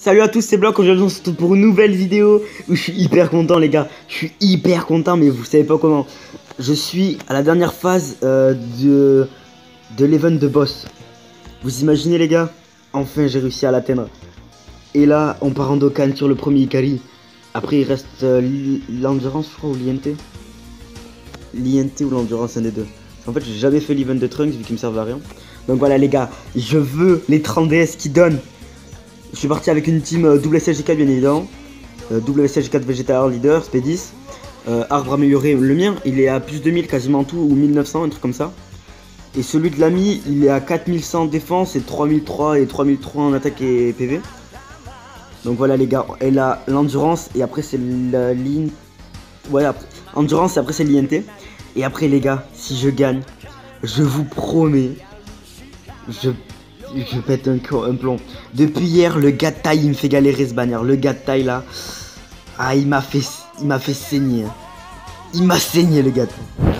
Salut à tous, c'est Block. Aujourd'hui on se retrouve pour une nouvelle vidéo où je suis hyper content les gars. Je suis hyper content mais vous savez pas comment. Je suis à la dernière phase de l'event de boss. Vous imaginez les gars? Enfin j'ai réussi à l'atteindre. Et là on part en Dokkan sur le premier Ikari. Après il reste l'endurance je crois ou l'INT. L'INT ou l'endurance, un des deux. En fait j'ai jamais fait l'event de Trunks vu qu'il me servait à rien. Donc voilà les gars, je veux les 30 DS qui donnent. Je suis parti avec une team WSLG4 bien évidemment. WSLG4 Vegeta Leader, SP10. Arbre amélioré, le mien il est à plus de 1000 quasiment tout, ou 1900, un truc comme ça. Et celui de l'ami il est à 4100 défense et 3003 et 3003 en attaque et PV. Donc voilà les gars, elle a l'endurance et après c'est la ligne. Ouais, endurance et après c'est l'INT. Et après les gars, si je gagne, je vous promets, je pète un plomb. Depuis hier, le gars de taille il me fait galérer ce bannière. Le gars de taille là, ah il m'a fait saigner. Il m'a saigné le gars de taille.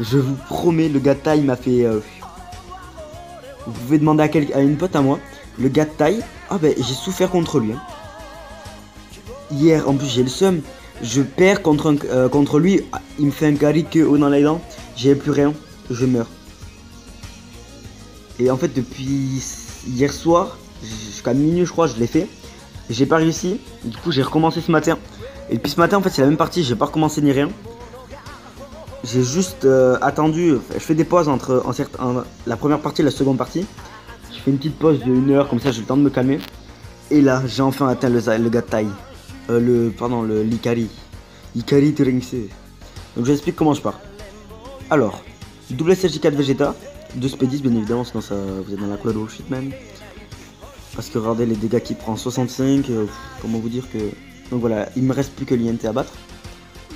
Je vous promets, le gars de taille m'a fait. Vous pouvez demander à une pote à moi. Le gars de taille, ah ben j'ai souffert contre lui. Hein. Hier, en plus j'ai le seum. Je perds contre lui. Il me fait un carry que haut dans les dents. J'ai plus rien. Je meurs. Et en fait depuis hier soir jusqu'à minuit je crois je l'ai fait. J'ai pas réussi. Du coup j'ai recommencé ce matin. Et depuis ce matin en fait c'est la même partie. J'ai pas recommencé ni rien. J'ai juste attendu. Je fais des pauses entre la première partie et la seconde partie. Je fais une petite pause de 1 heure comme ça j'ai le temps de me calmer. Et là j'ai enfin atteint le gars de taille. L'Ikari. Ikari Terinxe. Donc je vous explique comment je pars. Alors WSLG4 Vegeta. 2 SP10 bien évidemment, sinon ça, vous êtes dans la cloud bullshit man. Parce que regardez les dégâts qu'il prend, 65, comment vous dire que... Donc voilà, il me reste plus que l'INT à battre.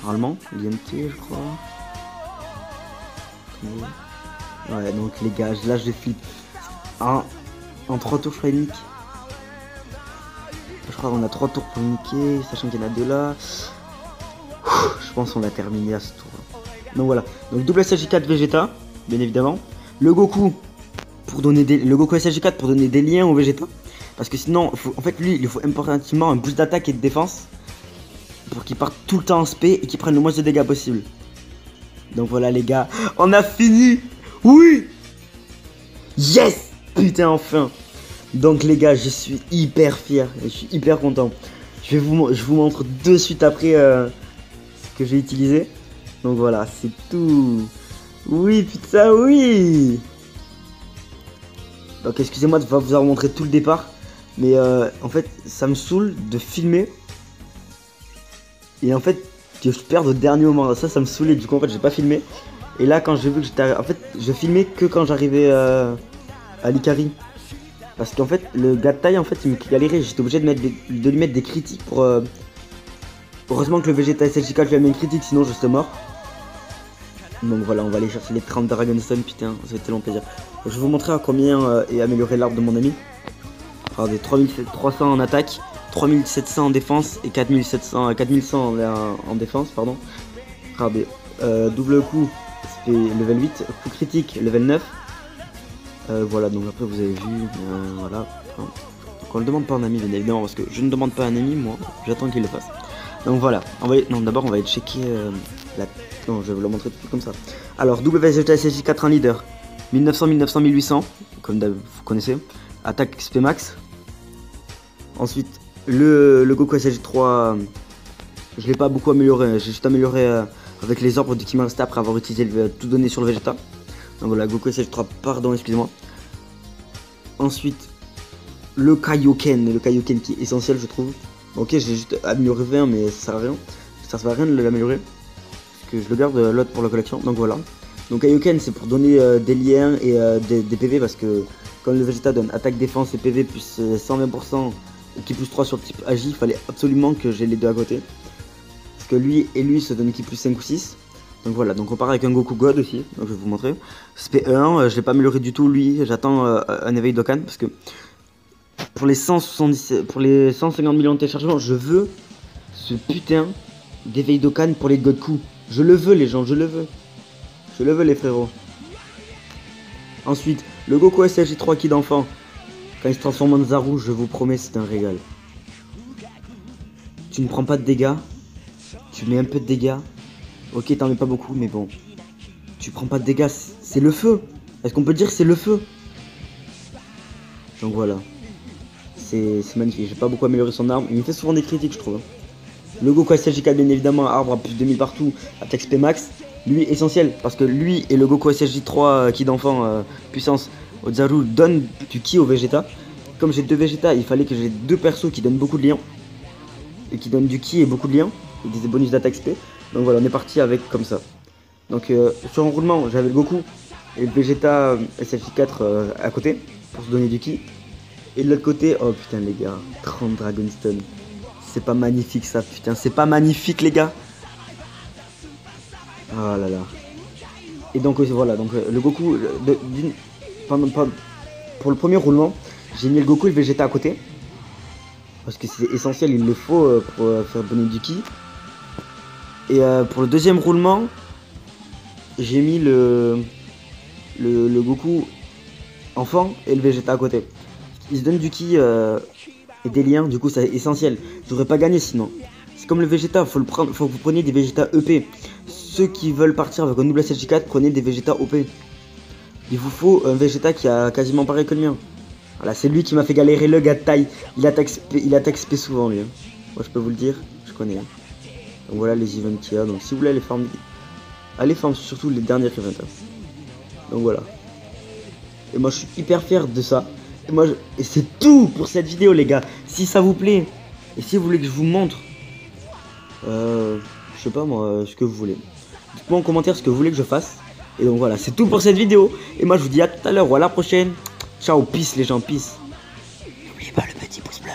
Normalement, l'INT je crois. Ouais donc les gars, là je flippe. En 3 tours je ferai unique. Je crois qu'on a 3 tours pour niquer, sachant qu'il y en a 2 là. Je pense qu'on l'a terminé à ce tour. Donc voilà, donc WSLG4 Vegeta, bien évidemment. Le Goku pour donner le Goku SLG4 pour donner des liens au Vegeta. Parce que sinon, en fait, lui, il faut impérativement un boost d'attaque et de défense. Pour qu'il parte tout le temps en SP et qu'il prenne le moins de dégâts possible. Donc voilà les gars, on a fini. Oui. Yes. Putain enfin. Donc les gars, je suis hyper fier. Et je suis hyper content. Je vous montre de suite après ce que j'ai utilisé. Donc voilà, c'est tout. Oui, putain, oui. Donc excusez-moi de vous avoir montré tout le départ. Mais en fait, ça me saoule de filmer. Et en fait, que je perde au dernier moment. Ça me saoulait. Du coup, en fait, j'ai pas filmé. Et là, quand j'ai vu que j'étais... En fait, je filmais que quand j'arrivais à l'Ikari. Parce qu'en fait, le gars de taille, en fait, il me galérait. J'étais obligé de lui mettre des critiques pour... Heureusement que le Vegeta SLG4 lui a mis une critique, sinon je serais mort. Donc voilà, on va aller chercher les 30 Dragonstone, putain, ça va être tellement plaisir. Je vais vous montrer à combien est amélioré l'arbre de mon ami. Regardez, 3300 en attaque, 3700 en défense et 4100 en défense, pardon. Regardez, double coup, c'est level 8, coup critique, level 9. Voilà, donc après vous avez vu, voilà. Donc on le demande pas à un ami, bien évidemment, parce que je ne demande pas à un ami, moi, j'attends qu'il le fasse. Donc voilà, d'abord on va aller checker la... Non, je vais vous le montrer tout comme ça. Alors, WSLG SLG4 en leader. 1900, 1900, 1800. Comme vous connaissez. Attaque XP max. Ensuite, le Goku SLG3. Je l'ai pas beaucoup amélioré. J'ai juste amélioré avec les orbes qui me restaient après avoir utilisé tout donné sur le Vegeta. Donc voilà, Goku SLG3, pardon, excusez-moi. Ensuite, le Kaioken. Le Kaioken qui est essentiel, je trouve. Ok, j'ai juste amélioré 20, mais ça sert à rien. Ça sert à rien de l'améliorer. Que je le garde l'autre pour la collection, donc voilà. Donc Kaioken c'est pour donner des liens et des PV parce que quand le Vegeta donne attaque défense et PV plus 120% et qui plus 3 sur le type Agi, il fallait absolument que j'ai les deux à côté. Parce que lui et lui se donnent qui plus 5 ou 6. Donc voilà, donc on part avec un Goku God aussi, donc je vais vous montrer. SP1, je l'ai pas amélioré du tout lui, j'attends un éveil Dokkan parce que pour les 150 millions de téléchargements, je veux ce putain d'éveil Dokkan pour les Goku. Je le veux les gens, je le veux. Je le veux les frérots. Ensuite, le Goku SLG3 qui d'enfant. Quand il se transforme en Zaru, je vous promets c'est un régal. tu ne prends pas de dégâts. Tu mets un peu de dégâts. Ok, t'en mets pas beaucoup, mais bon. Tu prends pas de dégâts, c'est le feu. Est-ce qu'on peut dire que c'est le feu? Donc voilà. C'est magnifique. J'ai pas beaucoup amélioré son arme. Il me fait souvent des critiques, je trouve. Le Goku SSJ4, bien évidemment, arbre à plus de 2000 partout, attaque XP max. Lui, essentiel, parce que lui et le Goku SSJ3 ki d'enfant puissance Ozaru donnent du ki au Vegeta. Comme j'ai 2 Vegeta, il fallait que j'ai 2 persos qui donnent beaucoup de liens. Et qui donnent du ki et beaucoup de liens. Et des bonus d'attaque XP. Donc voilà, on est parti avec comme ça. Donc sur enroulement, j'avais le Goku et le Vegeta SSJ4 à côté pour se donner du ki. Et de l'autre côté, oh putain les gars, 30 Dragonstone. C'est pas magnifique ça, putain, c'est pas magnifique les gars. Oh là là. Et donc voilà, donc le Goku, pour le premier roulement, j'ai mis le Goku et le Vegeta à côté. Parce que c'est essentiel, il le faut pour faire donner du ki. Et pour le deuxième roulement, j'ai mis le Goku enfant et le Vegeta à côté. Ils se donnent du ki et des liens, du coup c'est essentiel. J'aurais pas gagné sinon. C'est comme le Vegeta, faut que vous preniez des Vegeta EP. Ceux qui veulent partir avec un double SSJ4, prenez des Vegeta OP. Il vous faut un Vegeta qui a quasiment pareil que le mien. Voilà, c'est lui qui m'a fait galérer le gars de taille. Il attaque SP souvent lui. Moi je peux vous le dire, je connais. Donc voilà les events qu'il y a. Donc si vous voulez aller farmer, allez farmer surtout les derniers events. Donc voilà. Et moi je suis hyper fier de ça. Et c'est tout pour cette vidéo les gars. Si ça vous plaît, et si vous voulez que je vous montre, je sais pas moi, ce que vous voulez. Dites-moi en commentaire ce que vous voulez que je fasse. Et donc voilà, c'est tout pour cette vidéo. Et moi je vous dis à tout à l'heure ou à la prochaine. Ciao, peace les gens, peace. N'oubliez pas le petit pouce bleu.